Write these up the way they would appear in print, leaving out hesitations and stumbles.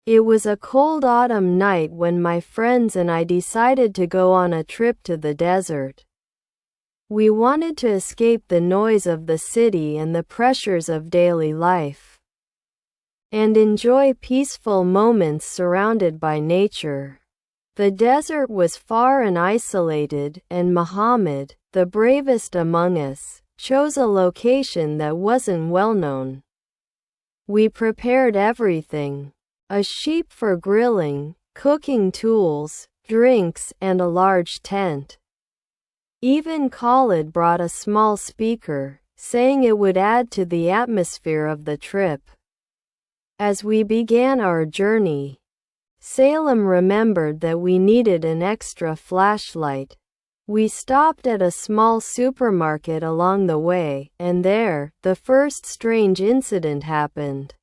It was a cold autumn night when my friends and I decided to go on a trip to the desert. We wanted to escape the noise of the city and the pressures of daily life, and enjoy peaceful moments surrounded by nature. The desert was far and isolated, and Muhammad, the bravest among us, chose a location that wasn't well known. We prepared everything: a sheep for grilling, cooking tools, drinks, and a large tent. Even Khalid brought a small speaker, saying it would add to the atmosphere of the trip. As we began our journey, Salem remembered that we needed an extra flashlight. We stopped at a small supermarket along the way, and there, the first strange incident happened.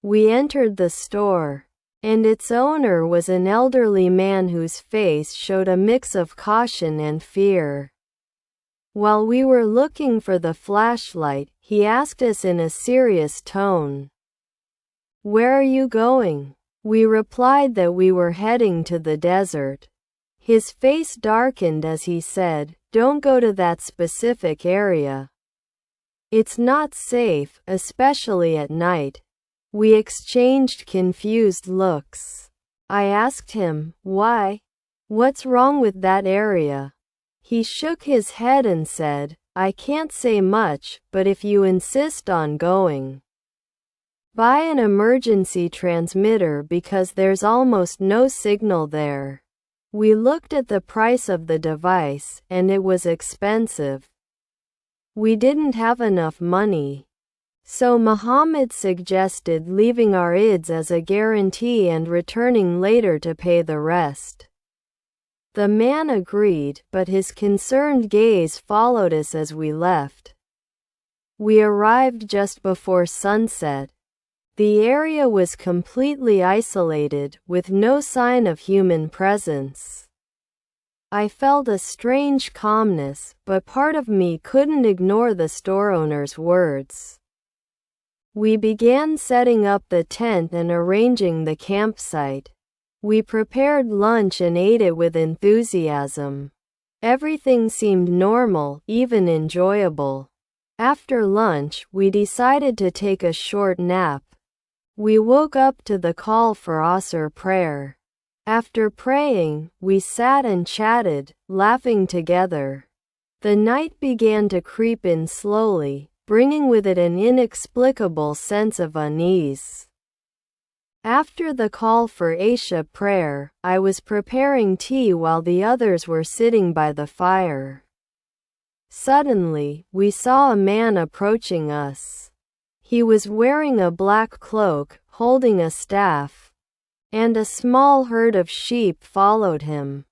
We entered the store, and its owner was an elderly man whose face showed a mix of caution and fear. While we were looking for the flashlight, he asked us in a serious tone, "Where are you going?" We replied that we were heading to the desert. His face darkened as he said, "Don't go to that specific area. It's not safe, especially at night." We exchanged confused looks. I asked him, "Why? What's wrong with that area?" He shook his head and said, "I can't say much, but if you insist on going, buy an emergency transmitter because there's almost no signal there." We looked at the price of the device, and it was expensive. We didn't have enough money. So Muhammad suggested leaving our IDs as a guarantee and returning later to pay the rest. The man agreed, but his concerned gaze followed us as we left. We arrived just before sunset. The area was completely isolated, with no sign of human presence. I felt a strange calmness, but part of me couldn't ignore the store owner's words. We began setting up the tent and arranging the campsite. We prepared lunch and ate it with enthusiasm. Everything seemed normal, even enjoyable. After lunch, we decided to take a short nap. We woke up to the call for Asr prayer. After praying, we sat and chatted, laughing together. The night began to creep in slowly, bringing with it an inexplicable sense of unease. After the call for Isha prayer, I was preparing tea while the others were sitting by the fire. Suddenly, we saw a man approaching us. He was wearing a black cloak, holding a staff, and a small herd of sheep followed him.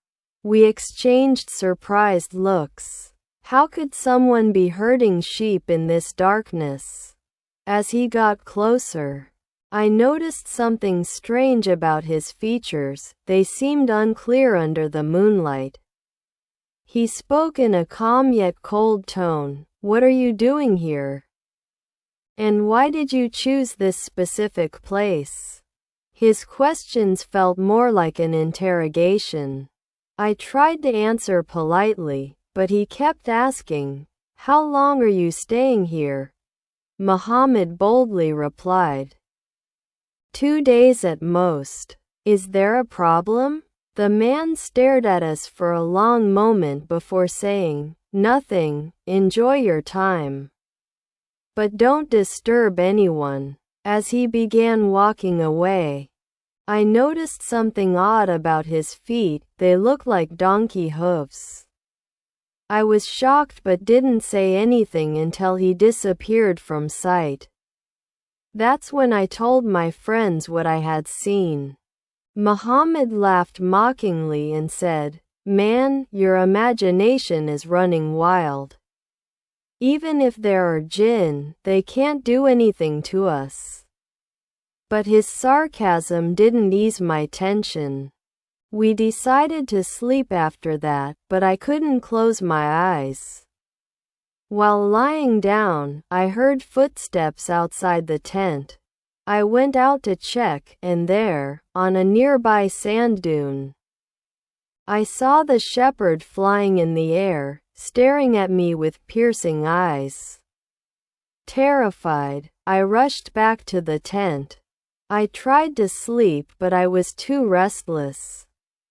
We exchanged surprised looks. How could someone be herding sheep in this darkness? As he got closer, I noticed something strange about his features. They seemed unclear under the moonlight. He spoke in a calm yet cold tone. "What are you doing here? And why did you choose this specific place?" His questions felt more like an interrogation. I tried to answer politely, but he kept asking, "How long are you staying here?" Muhammad boldly replied, 2 days at most. "Is there a problem?" The man stared at us for a long moment before saying, "Nothing, enjoy your time. But don't disturb anyone." As he began walking away, I noticed something odd about his feet. They looked like donkey hooves. I was shocked but didn't say anything until he disappeared from sight. That's when I told my friends what I had seen. Muhammad laughed mockingly and said, "Man, your imagination is running wild. Even if there are jinn, they can't do anything to us." But his sarcasm didn't ease my tension. We decided to sleep after that, but I couldn't close my eyes. While lying down, I heard footsteps outside the tent. I went out to check, and there, on a nearby sand dune, I saw the shepherd flying in the air, staring at me with piercing eyes. Terrified, I rushed back to the tent. I tried to sleep, but I was too restless.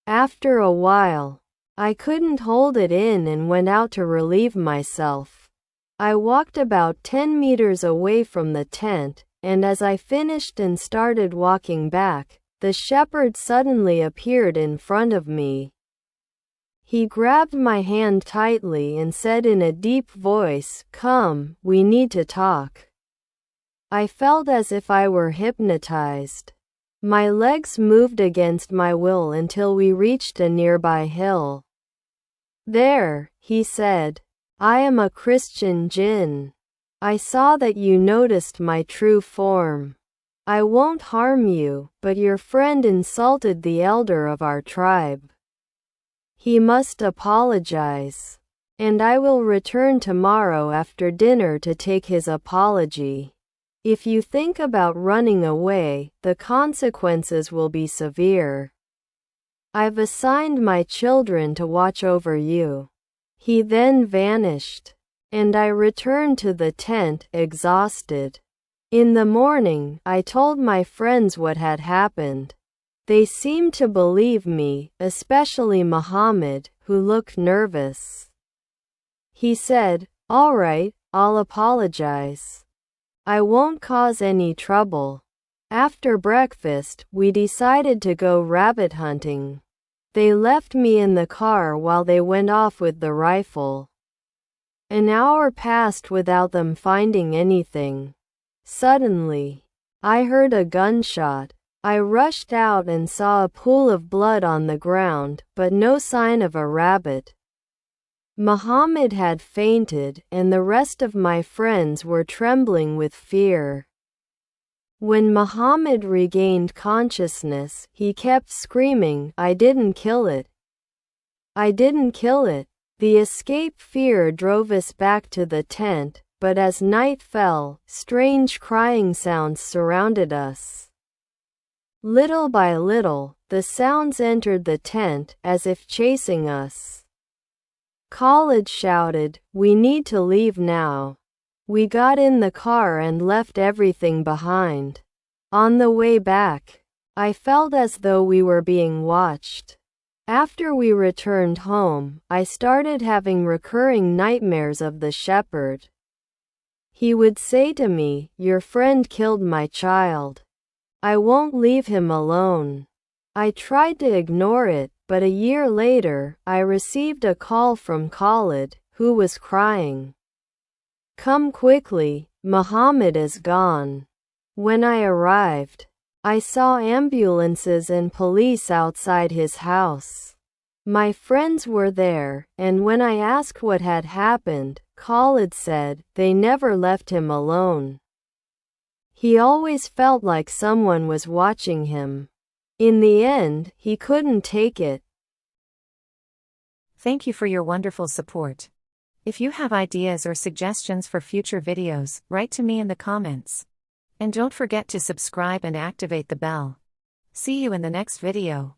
After a while, I couldn't hold it in and went out to relieve myself. I walked about 10 meters away from the tent, and as I finished and started walking back, the shepherd suddenly appeared in front of me. He grabbed my hand tightly and said in a deep voice, "Come, we need to talk." I felt as if I were hypnotized. My legs moved against my will until we reached a nearby hill. "There," he said, "I am a Christian jinn. I saw that you noticed my true form. I won't harm you, but your friend insulted the elder of our tribe. He must apologize. And I will return tomorrow after dinner to take his apology. If you think about running away, the consequences will be severe. I've assigned my children to watch over you." He then vanished, and I returned to the tent, exhausted. In the morning, I told my friends what had happened. They seemed to believe me, especially Muhammad, who looked nervous. He said, "All right, I'll apologize. I won't cause any trouble." After breakfast, we decided to go rabbit hunting. They left me in the car while they went off with the rifle. An hour passed without them finding anything. Suddenly, I heard a gunshot. I rushed out and saw a pool of blood on the ground, but no sign of a rabbit. Muhammad had fainted, and the rest of my friends were trembling with fear. When Muhammad regained consciousness, he kept screaming, "I didn't kill it. I didn't kill it." The escape fear drove us back to the tent, but as night fell, strange crying sounds surrounded us. Little by little, the sounds entered the tent, as if chasing us. Khalid shouted, "We need to leave now." We got in the car and left everything behind. On the way back, I felt as though we were being watched. After we returned home, I started having recurring nightmares of the shepherd. He would say to me, "Your friend killed my child. I won't leave him alone." I tried to ignore it, but a year later, I received a call from Khalid, who was crying, "Come quickly, Muhammad is gone." When I arrived, I saw ambulances and police outside his house. My friends were there, and when I asked what had happened, Khalid said, "They never left him alone. He always felt like someone was watching him. In the end, he couldn't take it." Thank you for your wonderful support. If you have ideas or suggestions for future videos, write to me in the comments. And don't forget to subscribe and activate the bell. See you in the next video.